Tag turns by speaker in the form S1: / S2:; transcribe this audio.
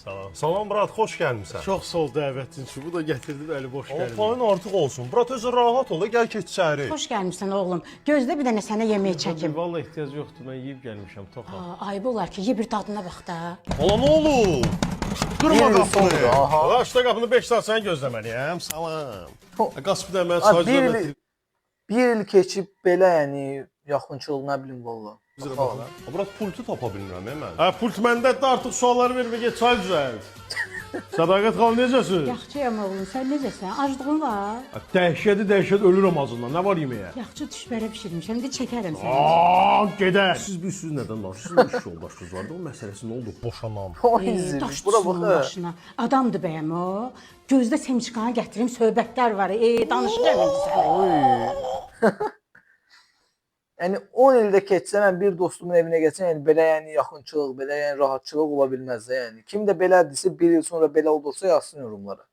S1: Salam. Salam Murat, xoş gəlmisən.
S2: Çox sağ ol dəvətin üçün. Bu da gətirdim əli boş
S1: Amma
S2: gəldim.
S1: payın artıq olsun. Murat özün rahat ol, gəl keç içəri.
S3: Xoş gəlmişsən oğlum. Gözlə bir dənə sənə yemək çəkim.
S2: Vallahi ehtiyac yoxdur. Mən yeyib gəlmişəm toxam.
S3: Ayıb olar ki, ye bir dadına bax da.
S1: Ala nə olub? Qırma
S4: Bir
S1: qapını.
S4: oldu, aha.
S1: Açda qapını 5 saat səni gözləməliyəm. Salam. Qasp da mən
S4: Abi,
S1: sadəcə
S4: bir il keçib belə, yəni yaxınçılıq nə bilim valla.
S1: Murat pultu tapa bilmirəm mən.
S2: Ha pult məndə də artıq sualları vermə get çay düzəlt. Sədaqət xanım necəsiz?
S3: Yaxşıyam oğlum, sən necəsən? Aclığın var?
S2: Dəhşət ölürəm acından. Nə var yeməyə?
S3: Yaxşı düşbərə bişirmişəm, indi çəkərəm səni.
S2: Gedər.
S1: Siz nədən danışırsınız? İş yoldaşınız vardı. O məsələsi nə oldu? Boşanmam.
S3: Daş
S4: Bura
S3: düşsün onun
S4: bax.
S3: başına. Adamdır bəyəm o. Gözdə semçikanı gətirim, söhbətlər var. Danışacağım indi sənə.
S4: Yəni 10 ildə keçsə mən bir dostumun evinə getsəm, yəni belə yəni yaxınçılıq, belə yəni rahatçılıq ola bilməz də yəni. Kim də belədirsə 1 il sonra belə olursa yazsın yorumlara.